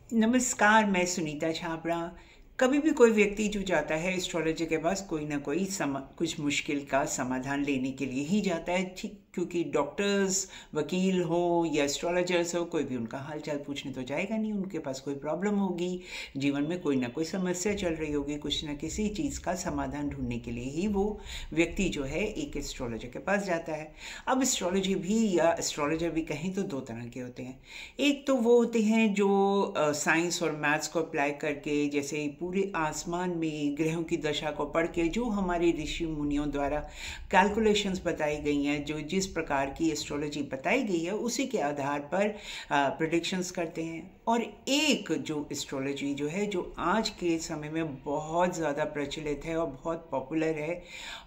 नमस्कार, मैं सुनीता छाबड़ा। कभी भी कोई व्यक्ति जो जाता है एस्ट्रोलॉजी के पास कोई ना कोई कुछ मुश्किल का समाधान लेने के लिए ही जाता है, ठीक। क्योंकि डॉक्टर्स, वकील हो या एस्ट्रोलॉजर्स हो, कोई भी उनका हालचाल पूछने तो जाएगा नहीं। उनके पास कोई प्रॉब्लम होगी, जीवन में कोई ना कोई समस्या चल रही होगी, कुछ ना किसी चीज़ का समाधान ढूंढने के लिए ही वो व्यक्ति जो है एक एस्ट्रोलॉजर के पास जाता है। अब एस्ट्रोलॉजी भी या एस्ट्रोलॉजर भी कहें तो दो तरह के होते हैं। एक तो वो होते हैं जो साइंस और मैथ्स को अप्लाई करके, जैसे पूरे आसमान में ग्रहों की दशा को पढ़ के जो हमारे ऋषि मुनियों द्वारा कैलकुलेशंस बताई गई हैं, जो जिस प्रकार की एस्ट्रोलॉजी बताई गई है उसी के आधार पर प्रेडिक्शंस करते हैं। और एक जो एस्ट्रोलॉजी जो है, जो आज के समय में बहुत ज़्यादा प्रचलित है और बहुत पॉपुलर है,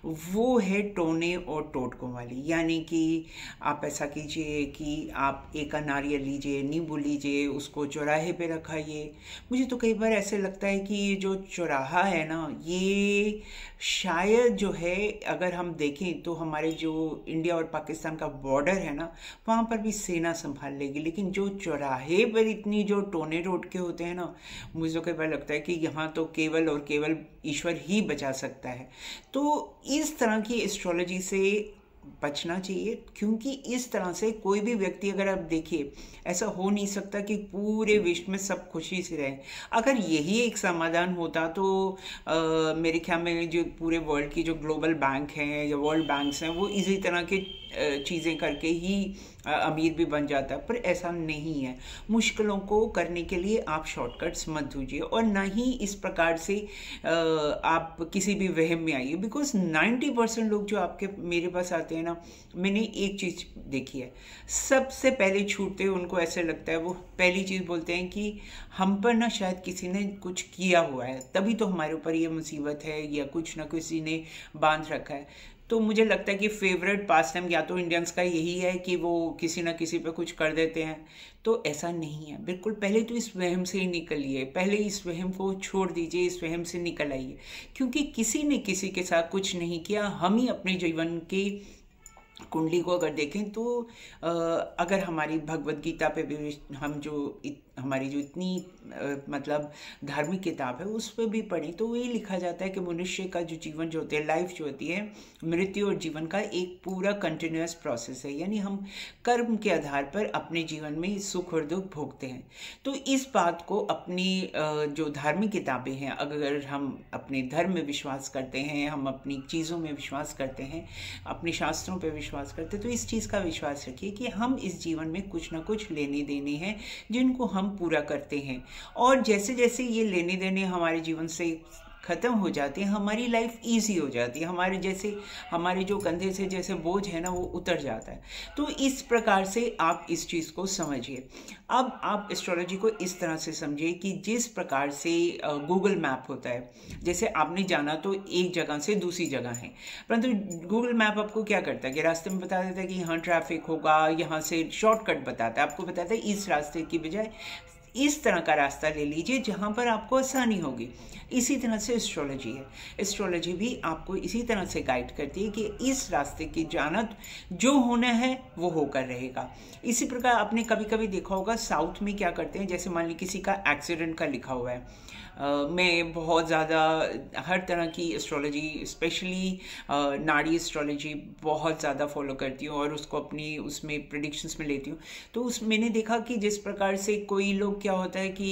वो है टोने और टोटकों वाली। यानी कि आप ऐसा कीजिए कि आप एक नारियल लीजिए, नींबू लीजिए, उसको चौराहे पे रखाइए। मुझे तो कई बार ऐसे लगता है कि ये जो चौराहा है ना, ये शायद जो है, अगर हम देखें तो हमारे जो इंडिया और पाकिस्तान का बॉर्डर है ना, वहाँ पर भी सेना संभाल लेगी। लेकिन जो चौराहे पर इतनी जो टोने रोड के होते हैं ना, मुझे तो कई बार लगता है कि यहाँ तो केवल और केवल ईश्वर ही बचा सकता है। तो इस तरह की एस्ट्रोलॉजी से बचना चाहिए, क्योंकि इस तरह से कोई भी व्यक्ति, अगर आप देखिए, ऐसा हो नहीं सकता कि पूरे विश्व में सब खुशी से रहें। अगर यही एक समाधान होता तो मेरे ख्याल में जो पूरे वर्ल्ड की जो ग्लोबल बैंक हैं या वर्ल्ड बैंक्स हैं, वो इसी तरह के चीज़ें करके ही अमीर भी बन जाता है। पर ऐसा नहीं है। मुश्किलों को करने के लिए आप शॉर्टकट्स मत ढूंढिए और ना ही इस प्रकार से आप किसी भी वहम में आइए। बिकॉज 90% लोग जो आपके मेरे पास आते हैं ना, मैंने एक चीज़ देखी है, सबसे पहले छूटते उनको ऐसे लगता है, वो पहली चीज़ बोलते हैं कि हम पर ना शायद किसी ने कुछ किया हुआ है, तभी तो हमारे ऊपर ये मुसीबत है, या कुछ ना किसी ने बांध रखा है। तो मुझे लगता है कि फेवरेट पास टाइम या तो इंडियंस का यही है कि वो किसी ना किसी पे कुछ कर देते हैं। तो ऐसा नहीं है, बिल्कुल। पहले तो इस वहम से ही निकलिए, पहले इस वहम को छोड़ दीजिए, इस वहम से निकल आइए। क्योंकि किसी ने किसी के साथ कुछ नहीं किया। हम ही अपने जीवन की कुंडली को अगर देखें तो अगर हमारी भगवत गीता पे भी हम जो हमारी जो इतनी मतलब धार्मिक किताब है उस पर भी पढ़ें, तो वही लिखा जाता है कि मनुष्य का जो जीवन जो होती है, लाइफ जो होती है, मृत्यु और जीवन का एक पूरा कंटिन्यूअस प्रोसेस है। यानी हम कर्म के आधार पर अपने जीवन में सुख और दुख भोगते हैं। तो इस बात को अपनी जो धार्मिक किताबें हैं, अगर हम अपने धर्म में विश्वास करते हैं, हम अपनी चीज़ों में विश्वास करते हैं, अपने शास्त्रों पर विश्वास करते हैं, तो इस चीज़ का विश्वास रखिए कि हम इस जीवन में कुछ ना कुछ लेने देने हैं जिनको हम पूरा करते हैं। और जैसे जैसे ये लेने देने हमारे जीवन से ख़त्म हो जाती है, हमारी लाइफ इजी हो जाती है। हमारे जो कंधे से जैसे बोझ है ना, वो उतर जाता है। तो इस प्रकार से आप इस चीज़ को समझिए। अब आप एस्ट्रोलॉजी को इस तरह से समझिए कि जिस प्रकार से गूगल मैप होता है, जैसे आपने जाना तो एक जगह से दूसरी जगह है, परंतु गूगल मैप आपको क्या करता है कि रास्ते में बता देता है कि यहाँ ट्रैफिक होगा, यहाँ से शॉर्टकट बताता है, आपको बताता है इस रास्ते की बजाय इस तरह का रास्ता ले लीजिए जहाँ पर आपको आसानी होगी। इसी तरह से एस्ट्रोलॉजी है। एस्ट्रोलॉजी भी आपको इसी तरह से गाइड करती है कि इस रास्ते की जाना, जो होना है वो होकर रहेगा। इसी प्रकार आपने कभी कभी देखा होगा साउथ में क्या करते हैं, जैसे मान लीजिए किसी का एक्सीडेंट का लिखा हुआ है। मैं बहुत ज़्यादा हर तरह की एस्ट्रोलॉजी, स्पेशली नाड़ी एस्ट्रोलॉजी बहुत ज़्यादा फॉलो करती हूँ और उसको अपनी उसमें प्रेडिक्शंस में लेती हूँ। तो मैंने देखा कि जिस प्रकार से कोई लोग क्या होता है कि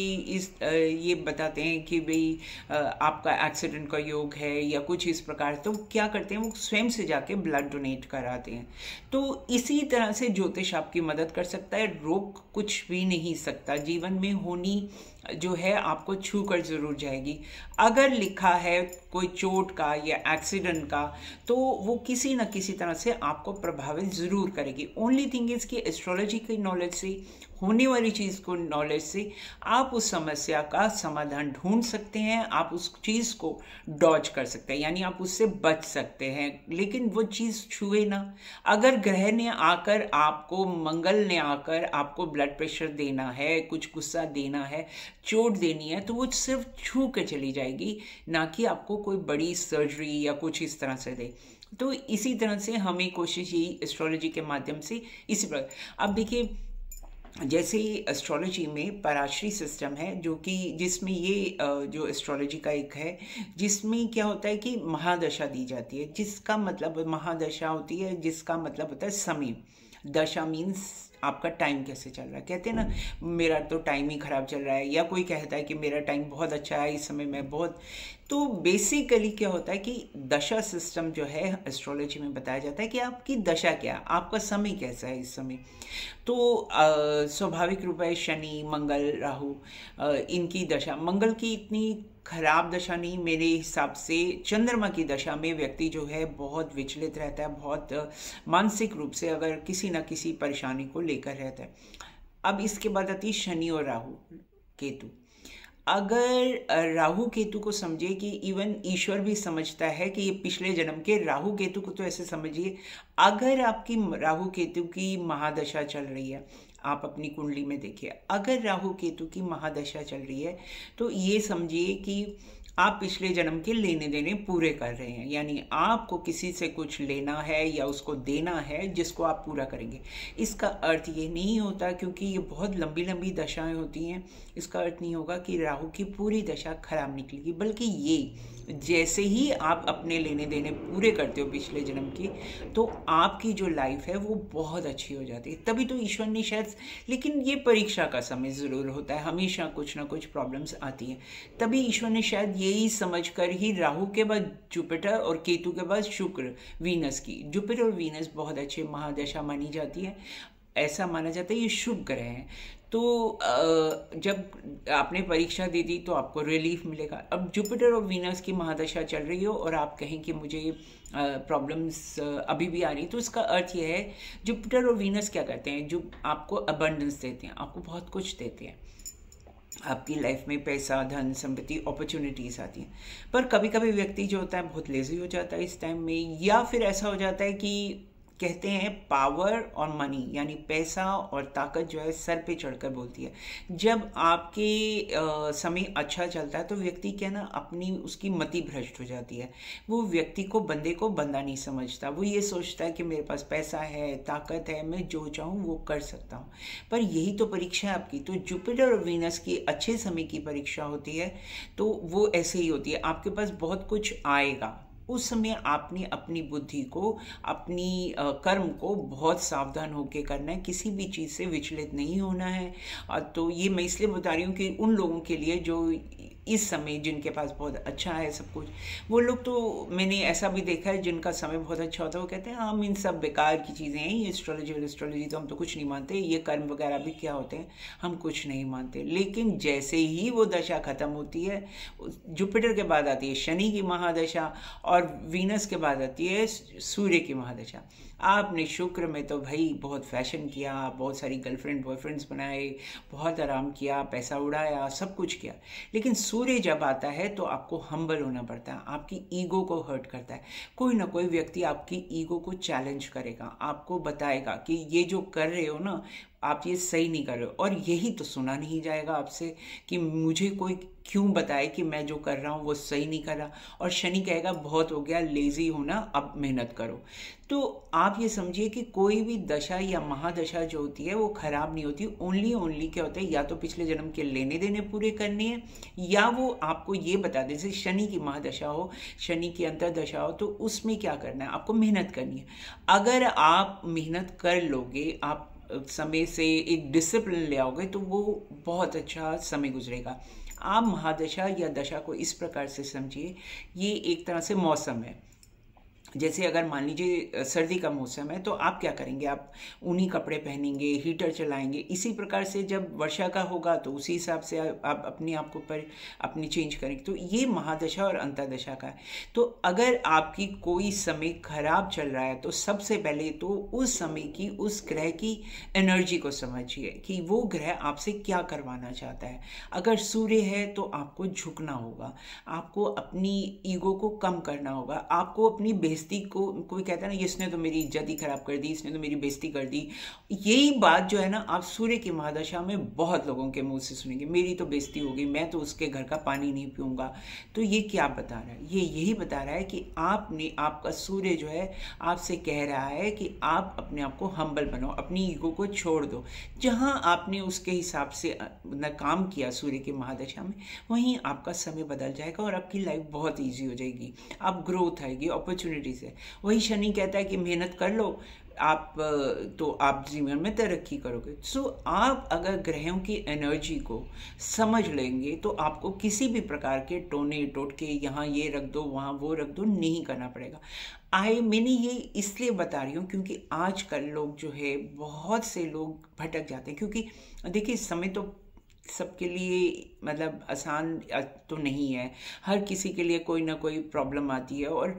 ये बताते हैं कि भाई आपका एक्सीडेंट का योग है या कुछ इस प्रकार, तो क्या करते हैं वो स्वयं से जाके ब्लड डोनेट कराते हैं। तो इसी तरह से ज्योतिष आपकी मदद कर सकता है। रोक कुछ भी नहीं सकता, जीवन में होनी जो है आपको छू कर जरूर जाएगी। अगर लिखा है कोई चोट का या एक्सीडेंट का, तो वो किसी न किसी तरह से आपको प्रभावित जरूर करेगी। ओनली थिंग इज कि एस्ट्रोलॉजी की नॉलेज से, होने वाली चीज़ को नॉलेज से आप उस समस्या का समाधान ढूंढ सकते हैं, आप उस चीज़ को डॉज कर सकते हैं, यानी आप उससे बच सकते हैं। लेकिन वो चीज़ छुए ना। अगर ग्रह ने आकर आपको, मंगल ने आकर आपको ब्लड प्रेशर देना है, कुछ गुस्सा देना है, चोट देनी है, तो वो सिर्फ छू के चली जाएगी, ना कि आपको कोई बड़ी सर्जरी या कुछ इस तरह से दे। तो इसी तरह से हमें कोशिश यही एस्ट्रोलॉजी के माध्यम से इसी प्रकार। अब देखिए, जैसे ही एस्ट्रोलॉजी में पराशरी सिस्टम है जो कि जिसमें ये जो एस्ट्रोलॉजी का एक है जिसमें क्या होता है कि महादशा दी जाती है, जिसका मतलब महादशा होती है जिसका मतलब होता है समय। दशा मीन्स आपका टाइम कैसे चल रहा है। कहते हैं ना मेरा तो टाइम ही खराब चल रहा है, या कोई कहता है कि मेरा टाइम बहुत अच्छा है इस समय मैं बहुत। तो बेसिकली क्या होता है कि दशा सिस्टम जो है एस्ट्रोलॉजी में बताया जाता है कि आपकी दशा क्या है, आपका समय कैसा है इस समय। तो स्वाभाविक रूप है शनि मंगल राहु इनकी दशा, मंगल की इतनी खराब दशा नहीं मेरे हिसाब से। चंद्रमा की दशा में व्यक्ति जो है बहुत विचलित रहता है, बहुत मानसिक रूप से अगर किसी न किसी परेशानी को लेकर रहता है। अब इसके बाद आती है शनि और राहु केतु। अगर राहु केतु को समझे कि इवन ईश्वर भी समझता है कि ये पिछले जन्म के राहु केतु को, तो ऐसे समझिए अगर आपकी राहु केतु की महादशा चल रही है, आप अपनी कुंडली में देखिए अगर राहु केतु की महादशा चल रही है तो ये समझिए कि आप पिछले जन्म के लेने देने पूरे कर रहे हैं, यानी आपको किसी से कुछ लेना है या उसको देना है जिसको आप पूरा करेंगे। इसका अर्थ ये नहीं होता, क्योंकि ये बहुत लंबी लंबी दशाएं होती हैं, इसका अर्थ नहीं होगा कि राहु की पूरी दशा खराब निकलेगी, बल्कि ये जैसे ही आप अपने लेने देने पूरे करते हो पिछले जन्म की, तो आपकी जो लाइफ है वो बहुत अच्छी हो जाती है। तभी तो ईश्वर ने शायद, लेकिन ये परीक्षा का समय ज़रूर होता है, हमेशा कुछ ना कुछ प्रॉब्लम्स आती हैं। तभी ईश्वर ने शायद यही समझकर ही राहु के बाद जुपिटर और केतु के बाद शुक्र वीनस की, जुपिटर और वीनस बहुत अच्छे महादशा मानी जाती है, ऐसा माना जाता है ये शुभ ग्रह हैं। तो जब आपने परीक्षा दे दी तो आपको रिलीफ मिलेगा। अब जुपिटर और वीनस की महादशा चल रही हो और आप कहें कि मुझे प्रॉब्लम्स अभी भी आ रही, तो इसका अर्थ यह है जुपिटर और वीनस क्या करते हैं, जो आपको अबंडेंस देते हैं, आपको बहुत कुछ देते हैं, आपकी लाइफ में पैसा धन संपत्ति अपॉर्चुनिटीज आती हैं। पर कभी कभी व्यक्ति जो होता है बहुत लेजी हो जाता है इस टाइम में, या फिर ऐसा हो जाता है कि कहते हैं पावर और मनी, यानी पैसा और ताकत जो है सर पे चढ़कर बोलती है। जब आपके समय अच्छा चलता है तो व्यक्ति क्या ना अपनी उसकी मति भ्रष्ट हो जाती है, वो व्यक्ति को बंदा नहीं समझता, वो ये सोचता है कि मेरे पास पैसा है ताकत है मैं जो चाहूँ वो कर सकता हूँ। पर यही तो परीक्षा है आपकी। तो जुपिटर और वीनस की अच्छे समय की परीक्षा होती है, तो वो ऐसे ही होती है, आपके पास बहुत कुछ आएगा, उस समय आपने अपनी बुद्धि को अपनी कर्म को बहुत सावधान होकर करना है, किसी भी चीज़ से विचलित नहीं होना है। तो ये मैं इसलिए बता रही हूँ कि उन लोगों के लिए जो इस समय जिनके पास बहुत अच्छा है सब कुछ, वो लोग तो मैंने ऐसा भी देखा है जिनका समय बहुत अच्छा होता है, वो कहते हैं हम इन सब बेकार की चीज़ें हैं, ये एस्ट्रोलॉजी तो हम तो कुछ नहीं मानते, ये कर्म वगैरह भी क्या होते हैं हम कुछ नहीं मानते। लेकिन जैसे ही वो दशा खत्म होती है, जुपिटर के बाद आती है शनि की महादशा और वीनस के बाद आती है सूर्य की महादशा। आपने शुक्र में तो भाई बहुत फैशन किया, बहुत सारी गर्लफ्रेंड बॉयफ्रेंड्स बनाए, बहुत आराम किया, पैसा उड़ाया, सब कुछ किया, लेकिन सूर्य जब आता है तो आपको हम्बल होना पड़ता है, आपकी ईगो को हर्ट करता है। कोई ना कोई व्यक्ति आपकी ईगो को चैलेंज करेगा, आपको बताएगा कि ये जो कर रहे हो ना आप ये सही नहीं कर रहे हो, और यही तो सुना नहीं जाएगा आपसे कि मुझे कोई क्यों बताए कि मैं जो कर रहा हूँ वो सही नहीं कर रहा। और शनि कहेगा बहुत हो गया, लेजी होना, अब मेहनत करो। तो आप ये समझिए कि कोई भी दशा या महादशा जो होती है वो खराब नहीं होती, ओनली क्या होता है, या तो पिछले जन्म के लेने देने पूरे करने हैं, या वो आपको ये बता दे, जैसे शनि की महादशा हो, शनि की अंतर्दशा हो, तो उसमें क्या करना है, आपको मेहनत करनी है। अगर आप मेहनत कर लोगे, आप समय से एक डिसिप्लिन ले आओगे, तो वो बहुत अच्छा समय गुजरेगा। आप महादशा या दशा को इस प्रकार से समझिए, ये एक तरह से मौसम है। जैसे अगर मान लीजिए सर्दी का मौसम है तो आप क्या करेंगे, आप ऊनी कपड़े पहनेंगे, हीटर चलाएंगे। इसी प्रकार से जब वर्षा का होगा तो उसी हिसाब से आप अपने आप को पर अपनी चेंज करेंगे। तो ये महादशा और अंतर्दशा का है। तो अगर आपकी कोई समय खराब चल रहा है तो सबसे पहले तो उस समय की, उस ग्रह की एनर्जी को समझिए कि वो ग्रह आपसे क्या करवाना चाहता है। अगर सूर्य है तो आपको झुकना होगा, आपको अपनी ईगो को कम करना होगा, आपको अपनी बेइज्जती को, कोई कहता है ना इसने तो मेरी इज्जत ही खराब कर दी, इसने तो मेरी बेइज्जती कर दी, यही बात जो है ना आप सूर्य की महादशा में बहुत लोगों के मुंह से सुनेंगे, मेरी तो बेइज्जती हो गई, मैं तो उसके घर का पानी नहीं पीऊँगा। तो ये क्या बता रहा है? ये यही बता रहा है कि आपने, आपका सूर्य जो है आपसे कह रहा है कि आप अपने आप को हम्बल बनाओ, अपनी ईगो को छोड़ दो। जहाँ आपने उसके हिसाब से काम किया सूर्य की महादशा में, वहीं आपका समय बदल जाएगा और आपकी लाइफ बहुत ईजी हो जाएगी, आप ग्रोथ आएगी, अपॉर्चुनिटीज है। वही शनि कहता है कि मेहनत कर लो आप, तो आप जीवन में तरक्की करोगे। सो आप अगर ग्रहों की एनर्जी को समझ लेंगे तो आपको किसी भी प्रकार के टोने टोटके, यहाँ ये रख दो वहाँ वो रख दो, नहीं करना पड़ेगा। मैंने ये इसलिए बता रही हूँ क्योंकि आजकल लोग जो है, बहुत से लोग भटक जाते हैं, क्योंकि देखिए समय तो सबके लिए मतलब आसान तो नहीं है, हर किसी के लिए कोई ना कोई प्रॉब्लम आती है। और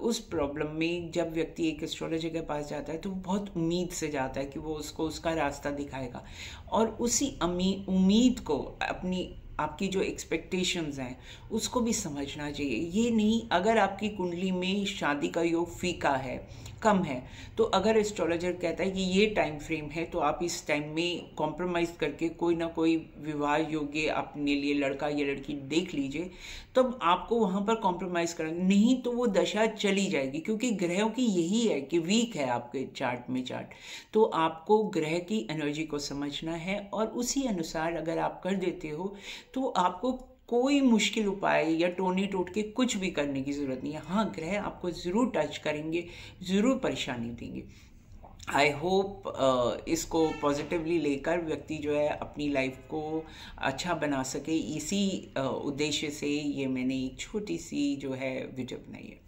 उस प्रॉब्लम में जब व्यक्ति एक एस्ट्रोलॉजर के पास जाता है तो वो बहुत उम्मीद से जाता है कि वो उसको उसका रास्ता दिखाएगा, और उसी उम्मीद को आपकी जो एक्सपेक्टेशंस हैं उसको भी समझना चाहिए। ये नहीं, अगर आपकी कुंडली में शादी का योग फीका है, कम है, तो अगर एस्ट्रोलॉजर कहता है कि ये टाइम फ्रेम है तो आप इस टाइम में कॉम्प्रोमाइज़ करके कोई ना कोई विवाह योग्य अपने लिए लड़का या लड़की देख लीजिए, तब आपको वहाँ पर कॉम्प्रोमाइज़ करना, नहीं तो वो दशा चली जाएगी। क्योंकि ग्रहों की यही है कि वीक है आपके चार्ट में चार्ट, तो आपको ग्रह की एनर्जी को समझना है और उसी अनुसार अगर आप कर देते हो तो आपको कोई मुश्किल उपाय या टोने टोटके कुछ भी करने की ज़रूरत नहीं है। हाँ, ग्रह आपको ज़रूर टच करेंगे, ज़रूर परेशानी देंगे। आई होप इसको पॉजिटिवली लेकर व्यक्ति जो है अपनी लाइफ को अच्छा बना सके, इसी उद्देश्य से ये मैंने एक छोटी सी जो है वीडियो बनाई है।